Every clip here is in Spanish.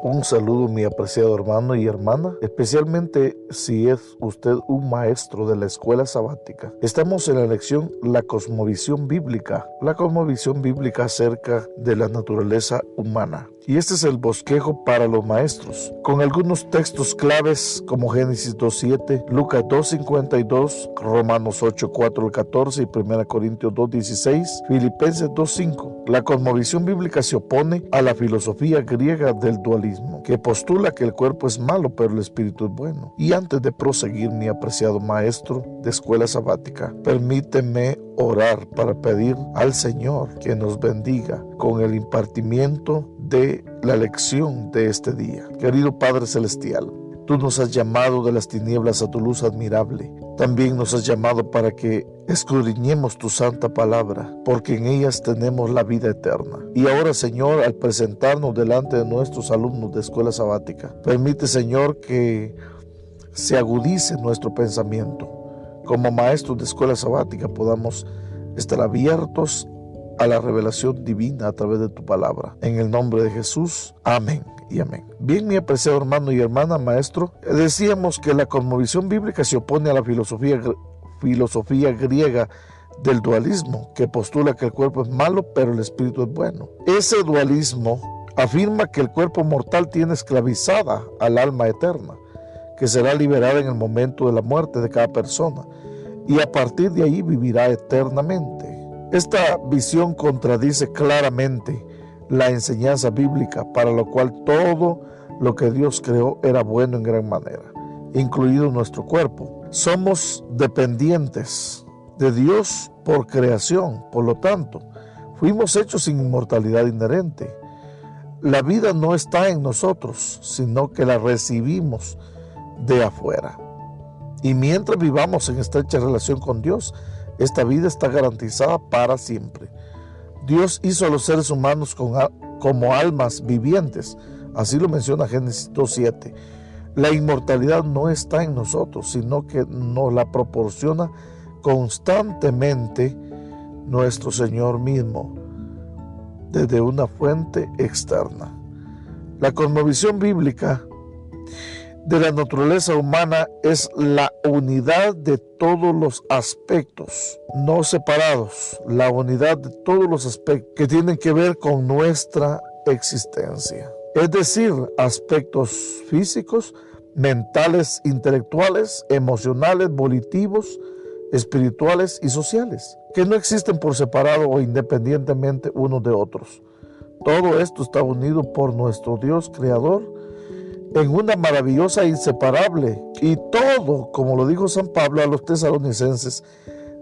Un saludo, mi apreciado hermano y hermana, especialmente si es usted un maestro de la escuela sabática. Estamos en la lección La cosmovisión bíblica. La cosmovisión bíblica acerca de la naturaleza humana. Y este es el bosquejo para los maestros, con algunos textos claves como Génesis 2:7, Lucas 2:52, Romanos 8:4-14 y 1 Corintios 2:16, Filipenses 2:5. La cosmovisión bíblica se opone a la filosofía griega del dualismo, que postula que el cuerpo es malo pero el espíritu es bueno. Y antes de proseguir, mi apreciado maestro de escuela sabática, permíteme orar para pedir al Señor que nos bendiga con el impartimiento de la lección de este día. Querido Padre Celestial, tú nos has llamado de las tinieblas a tu luz admirable. También nos has llamado para que escudriñemos tu santa palabra, porque en ellas tenemos la vida eterna. Y ahora, Señor, al presentarnos delante de nuestros alumnos de escuela sabática, permite, Señor, que se agudice nuestro pensamiento. Como maestros de escuela sabática podamos estar abiertos a la revelación divina a través de tu palabra. En el nombre de Jesús, amén y amén. Bien, mi apreciado hermano y hermana, maestro, decíamos que la cosmovisión bíblica se opone a la filosofía griega del dualismo, que postula que el cuerpo es malo, pero el espíritu es bueno. Ese dualismo afirma que el cuerpo mortal tiene esclavizada al alma eterna, que será liberada en el momento de la muerte de cada persona, y a partir de ahí vivirá eternamente. Esta visión contradice claramente la enseñanza bíblica, para lo cual todo lo que Dios creó era bueno en gran manera, incluido nuestro cuerpo. Somos dependientes de Dios por creación, por lo tanto, fuimos hechos sin inmortalidad inherente. La vida no está en nosotros, sino que la recibimos de afuera. Y mientras vivamos en estrecha relación con Dios, esta vida está garantizada para siempre. Dios hizo a los seres humanos como almas vivientes, así lo menciona Génesis 2:7. La inmortalidad no está en nosotros, sino que nos la proporciona constantemente nuestro Señor mismo, desde una fuente externa. La cosmovisión bíblica de la naturaleza humana es la unidad de todos los aspectos, no separados, la unidad de todos los aspectos que tienen que ver con nuestra existencia. Es decir, aspectos físicos, mentales, intelectuales, emocionales, volitivos, espirituales y sociales, que no existen por separado o independientemente unos de otros. Todo esto está unido por nuestro Dios creador en una maravillosa e inseparable, y todo, como lo dijo San Pablo a los tesalonicenses,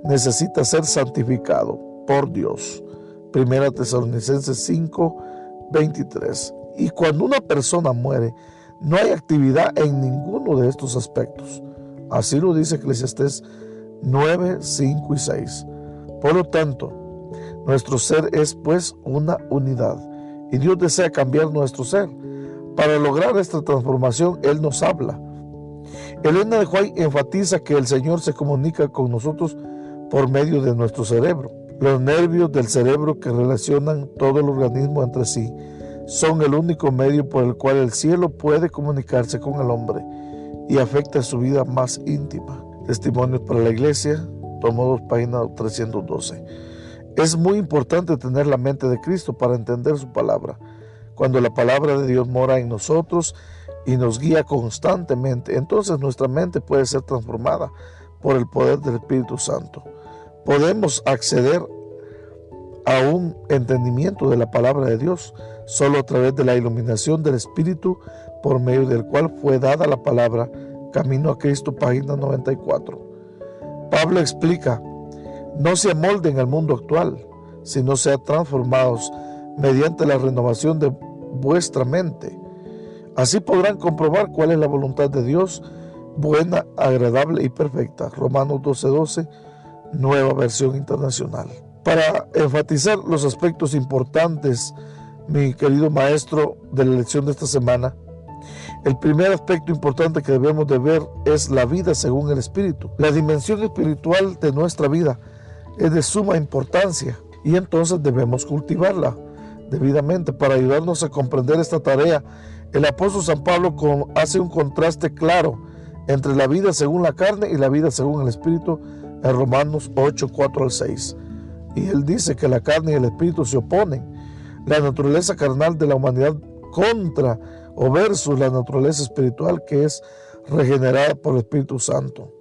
necesita ser santificado por Dios. 1 Tesalonicenses 5:23. Y cuando una persona muere, no hay actividad en ninguno de estos aspectos. Así lo dice Eclesiastés 9:5 y 6. Por lo tanto, nuestro ser es pues una unidad, y Dios desea cambiar nuestro ser. Para lograr esta transformación, Él nos habla. Elena de White enfatiza que el Señor se comunica con nosotros por medio de nuestro cerebro. Los nervios del cerebro que relacionan todo el organismo entre sí son el único medio por el cual el cielo puede comunicarse con el hombre y afecta su vida más íntima. Testimonios para la Iglesia, tomo 2, página 312. Es muy importante tener la mente de Cristo para entender su palabra. Cuando la palabra de Dios mora en nosotros y nos guía constantemente, entonces nuestra mente puede ser transformada por el poder del Espíritu Santo. Podemos acceder a un entendimiento de la palabra de Dios solo a través de la iluminación del Espíritu, por medio del cual fue dada la palabra. Camino a Cristo, página 94. Pablo explica: no se amolden al mundo actual, sino sean transformados mediante la renovación de vuestra mente. Así podrán comprobar cuál es la voluntad de Dios, buena, agradable y perfecta. Romanos 12:12, nueva versión internacional. Para enfatizar los aspectos importantes, mi querido maestro, de la lección de esta semana, el primer aspecto importante que debemos de ver es la vida según el Espíritu. La dimensión espiritual de nuestra vida es de suma importancia y entonces debemos cultivarla debidamente para ayudarnos a comprender esta tarea El apóstol San Pablo hace un contraste claro entre la vida según la carne y la vida según el Espíritu en Romanos 8, 4 al 6. Y él dice que la carne y el Espíritu se oponen. La naturaleza carnal de la humanidad contra o versus la naturaleza espiritual que es regenerada por el Espíritu Santo.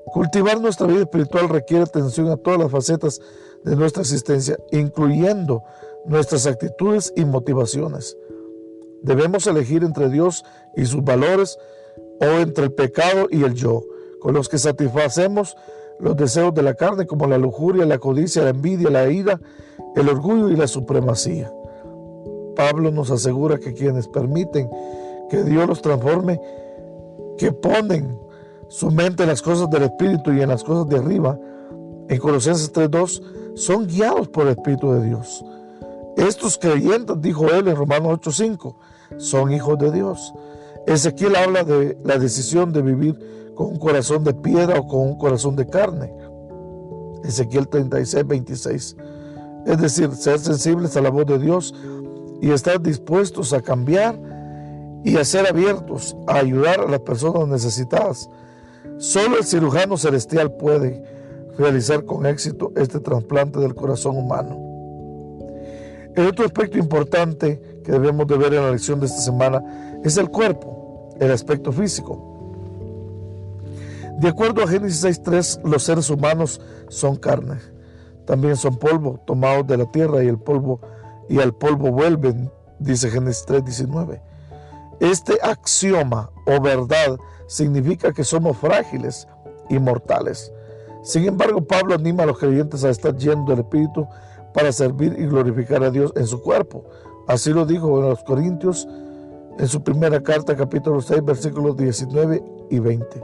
Cultivar nuestra vida espiritual requiere atención a todas las facetas de nuestra existencia, incluyendo nuestras actitudes y motivaciones. Debemos elegir entre Dios y sus valores o entre el pecado y el yo, con los que satisfacemos los deseos de la carne como la lujuria, la codicia, la envidia, la ira, el orgullo y la supremacía. Pablo nos asegura que quienes permiten que Dios los transforme, que ponen su mente en las cosas del Espíritu y en las cosas de arriba, en Colosenses 3:2, son guiados por el Espíritu de Dios. Estos creyentes, dijo él en Romanos 8:5, son hijos de Dios. Ezequiel habla de la decisión de vivir con un corazón de piedra o con un corazón de carne. Ezequiel 36:26. Es decir, ser sensibles a la voz de Dios y estar dispuestos a cambiar y a ser abiertos a ayudar a las personas necesitadas. Solo el cirujano celestial puede realizar con éxito este trasplante del corazón humano. El otro aspecto importante que debemos de ver en la lección de esta semana es el cuerpo, el aspecto físico. De acuerdo a Génesis 6:3, los seres humanos son carne. También son polvo, tomados de la tierra, y al polvo vuelven, dice Génesis 3:19. Este axioma o verdad significa que somos frágiles y mortales. Sin embargo, Pablo anima a los creyentes a estar llenos del Espíritu para servir y glorificar a Dios en su cuerpo. Así lo dijo en los Corintios en su primera carta, capítulo 6, versículos 19 y 20.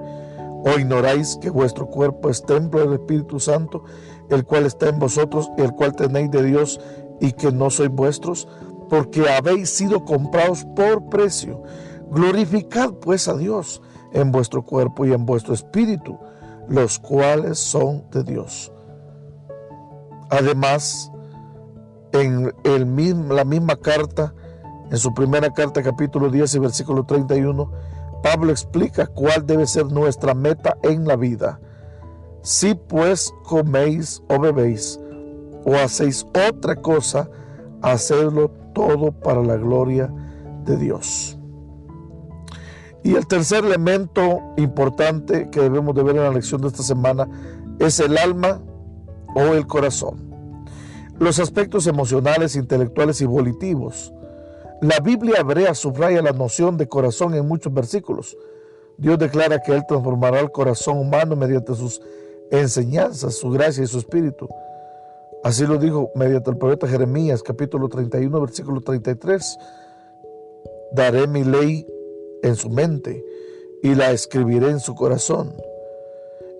¿O ignoráis que vuestro cuerpo es templo del Espíritu Santo, el cual está en vosotros, y el cual tenéis de Dios, y que no sois vuestros? Porque habéis sido comprados por precio. Glorificad pues a Dios en vuestro cuerpo y en vuestro espíritu, los cuales son de Dios. Además, en la misma carta, en su primera carta, capítulo 10 y versículo 31, Pablo explica cuál debe ser nuestra meta en la vida. Si pues coméis o bebéis o hacéis otra cosa, hacedlo todo para la gloria de Dios. Y el tercer elemento importante que debemos de ver en la lección de esta semana es el alma o el corazón. Los aspectos emocionales, intelectuales y volitivos. La Biblia hebrea subraya la noción de corazón en muchos versículos. Dios declara que Él transformará el corazón humano mediante sus enseñanzas, su gracia y su espíritu. Así lo dijo mediante el profeta Jeremías, capítulo 31, versículo 33. Daré mi ley en su mente y la escribiré en su corazón.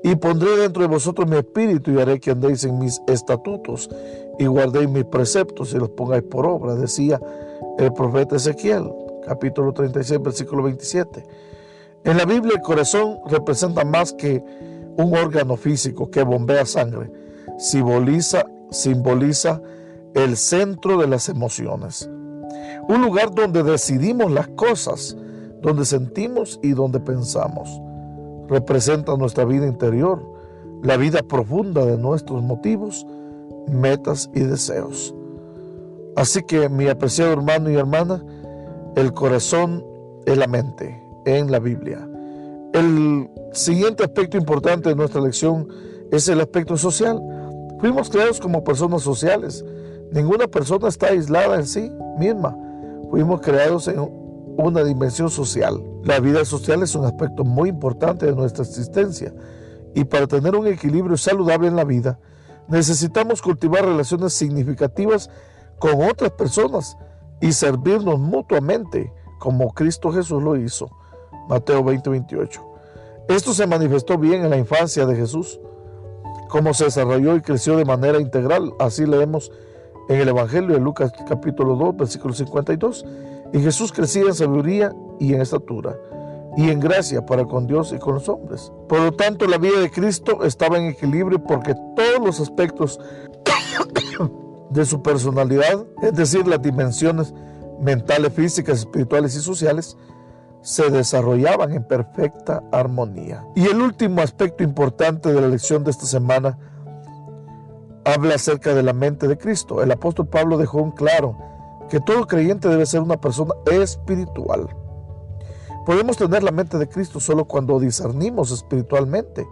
Y pondré dentro de vosotros mi espíritu y haré que andéis en mis estatutos y guardéis mis preceptos y los pongáis por obra, decía el profeta Ezequiel, capítulo 36, versículo 27. En la Biblia el corazón representa más que un órgano físico que bombea sangre. Simboliza el centro de las emociones. Un lugar donde decidimos las cosas, donde sentimos y donde pensamos. Representa nuestra vida interior, la vida profunda de nuestros motivos, metas y deseos. Así que, mi apreciado hermano y hermana, el corazón es la mente en la Biblia. El siguiente aspecto importante de nuestra lección es el aspecto social. Fuimos creados como personas sociales. Ninguna persona está aislada en sí misma. Fuimos creados en una dimensión social. La vida social es un aspecto muy importante de nuestra existencia. Y para tener un equilibrio saludable en la vida, necesitamos cultivar relaciones significativas con otras personas y servirnos mutuamente, como Cristo Jesús lo hizo. Mateo 20:28. Esto se manifestó bien en la infancia de Jesús, cómo se desarrolló y creció de manera integral. Así leemos en el Evangelio de Lucas capítulo 2, versículo 52. Y Jesús crecía en sabiduría y en estatura y en gracia para con Dios y con los hombres. Por lo tanto, la vida de Cristo estaba en equilibrio porque todos los aspectos de su personalidad, es decir, las dimensiones mentales, físicas, espirituales y sociales se desarrollaban en perfecta armonía. Y el último aspecto importante de la lección de esta semana habla acerca de la mente de Cristo. El apóstol Pablo dejó en claro que todo creyente debe ser una persona espiritual. Podemos tener la mente de Cristo solo cuando discernimos espiritualmente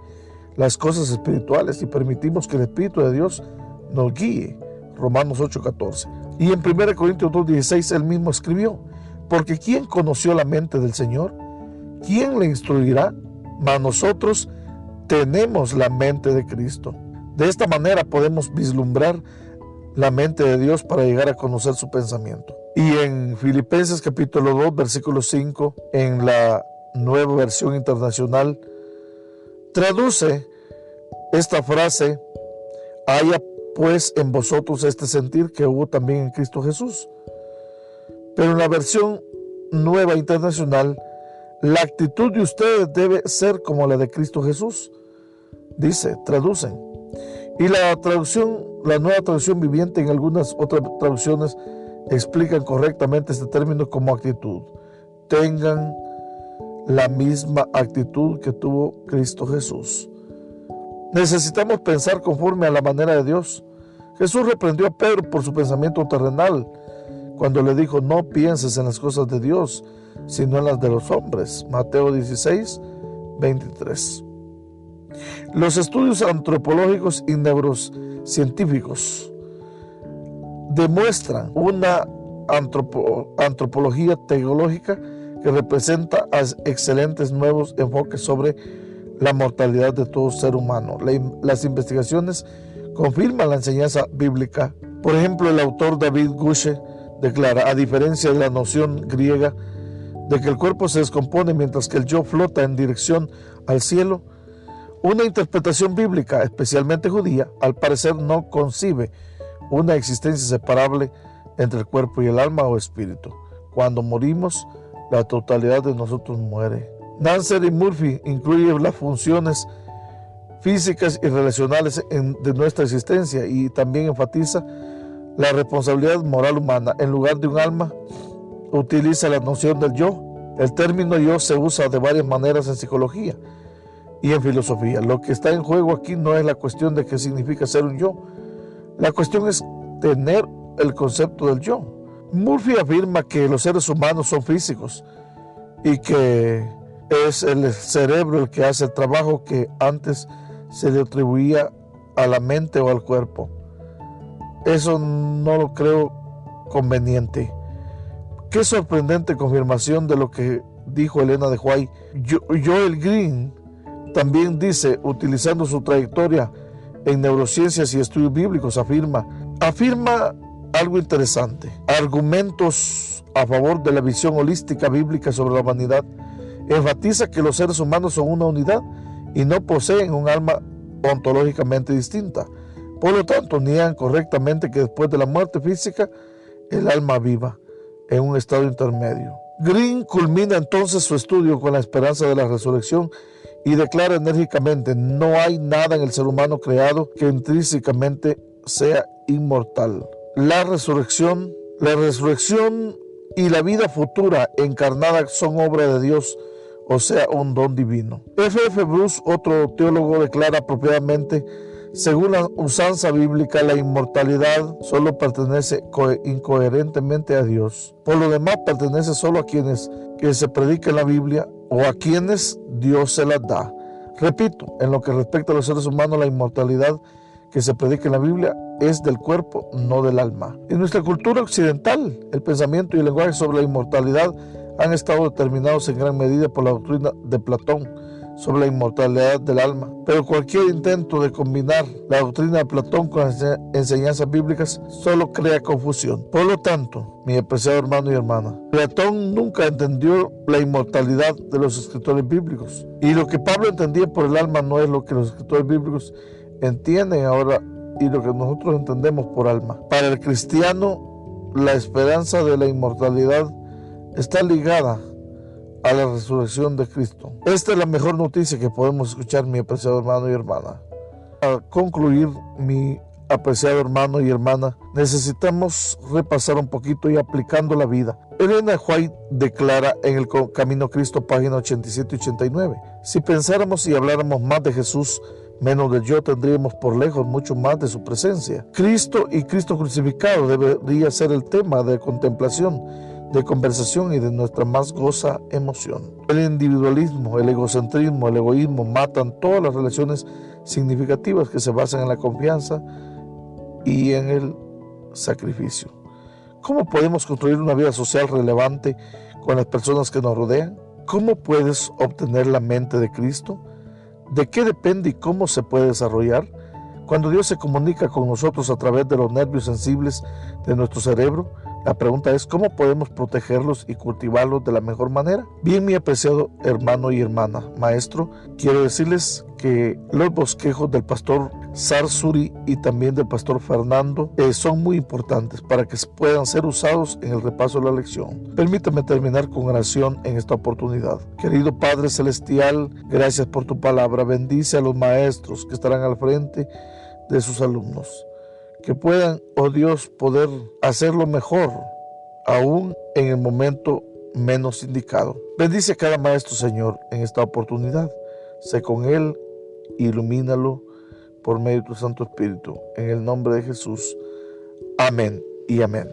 las cosas espirituales y permitimos que el Espíritu de Dios nos guíe. Romanos 8:14. Y en 1 Corintios 2:16 él mismo escribió: porque ¿quién conoció la mente del Señor? ¿Quién le instruirá? Mas nosotros tenemos la mente de Cristo. De esta manera podemos vislumbrar la mente de Dios para llegar a conocer su pensamiento. Y en Filipenses capítulo 2, versículo 5, en la Nueva Versión Internacional, traduce esta frase: haya pues en vosotros este sentir que hubo también en Cristo Jesús. Pero en la versión Nueva Internacional, la actitud de ustedes debe ser como la de Cristo Jesús. Dice, traducen. Y la Nueva Traducción Viviente, en algunas otras traducciones, explican correctamente este término como actitud. Tengan la misma actitud que tuvo Cristo Jesús. Necesitamos pensar conforme a la manera de Dios. Jesús reprendió a Pedro por su pensamiento terrenal cuando le dijo: no pienses en las cosas de Dios, sino en las de los hombres. Mateo 16:23. Los estudios antropológicos y neurocientíficos demuestran una antropología teológica que representa excelentes nuevos enfoques sobre la mortalidad de todo ser humano. Las investigaciones confirman la enseñanza bíblica. Por ejemplo, el autor David Gushue declara: a diferencia de la noción griega de que el cuerpo se descompone mientras que el yo flota en dirección al cielo, una interpretación bíblica, especialmente judía, al parecer no concibe una existencia separable entre el cuerpo y el alma o espíritu. Cuando morimos, la totalidad de nosotros muere. Nancer y Murphy incluye las funciones físicas y relacionales de nuestra existencia y también enfatiza la responsabilidad moral humana. En lugar de un alma, utiliza la noción del yo. El término yo se usa de varias maneras en psicología y en filosofía. Lo que está en juego aquí no es la cuestión de qué significa ser un yo. La cuestión es tener el concepto del yo. Murphy afirma que los seres humanos son físicos y que es el cerebro el que hace el trabajo que antes se le atribuía a la mente o al cuerpo. Eso no lo creo conveniente. Qué sorprendente confirmación de lo que dijo Elena de White. Joel Green también dice, utilizando su trayectoria en neurociencias y estudios bíblicos, afirma algo interesante. Argumentos a favor de la visión holística bíblica sobre la humanidad. Enfatiza que los seres humanos son una unidad y no poseen un alma ontológicamente distinta. Por lo tanto, niegan correctamente que después de la muerte física, el alma viva en un estado intermedio. Green culmina entonces su estudio con la esperanza de la resurrección y declara enérgicamente: no hay nada en el ser humano creado que intrínsecamente sea inmortal. La resurrección y la vida futura encarnada son obra de Dios, o sea, un don divino. F.F. Bruce, otro teólogo, declara apropiadamente: según la usanza bíblica, la inmortalidad solo pertenece incoherentemente a Dios. Por lo demás, pertenece solo a quienes que se predica en la Biblia o a quienes Dios se las da. Repito, en lo que respecta a los seres humanos, la inmortalidad que se predica en la Biblia es del cuerpo, no del alma. En nuestra cultura occidental, el pensamiento y el lenguaje sobre la inmortalidad han estado determinados en gran medida por la doctrina de Platón sobre la inmortalidad del alma. Pero cualquier intento de combinar la doctrina de Platón con las enseñanzas bíblicas solo crea confusión. Por lo tanto, mi apreciado hermano y hermana, Platón nunca entendió la inmortalidad de los escritores bíblicos. Y lo que Pablo entendía por el alma no es lo que los escritores bíblicos entienden ahora y lo que nosotros entendemos por alma. Para el cristiano, la esperanza de la inmortalidad está ligada a la resurrección de Cristo. Esta es la mejor noticia que podemos escuchar, mi apreciado hermano y hermana. Para concluir mi apreciado hermano y hermana, necesitamos repasar un poquito y aplicando la vida. Elena White declara en el Camino a Cristo, página 87 y 89, si pensáramos y habláramos más de Jesús, menos del yo, tendríamos por lejos mucho más de su presencia. Cristo y Cristo crucificado debería ser el tema de contemplación, de conversación y de nuestra más goza emoción. El individualismo, el egocentrismo, el egoísmo matan todas las relaciones significativas que se basan en la confianza y en el sacrificio. ¿Cómo podemos construir una vida social relevante con las personas que nos rodean? ¿Cómo puedes obtener la mente de Cristo? ¿De qué depende y cómo se puede desarrollar? Cuando Dios se comunica con nosotros a través de los nervios sensibles de nuestro cerebro, la pregunta es ¿cómo podemos protegerlos y cultivarlos de la mejor manera? Bien, mi apreciado hermano y hermana, maestro, quiero decirles que los bosquejos del pastor Sarsuri y también del pastor Fernando son muy importantes para que puedan ser usados en el repaso de la lección. Permítame terminar con oración en esta oportunidad. Querido Padre Celestial, gracias por tu palabra. Bendice a los maestros que estarán al frente de sus alumnos. Que puedan, oh Dios, poder hacerlo mejor, aún en el momento menos indicado. Bendice a cada maestro, Señor, en esta oportunidad. Sé con él, ilumínalo por medio de tu Santo Espíritu. En el nombre de Jesús. Amén y amén.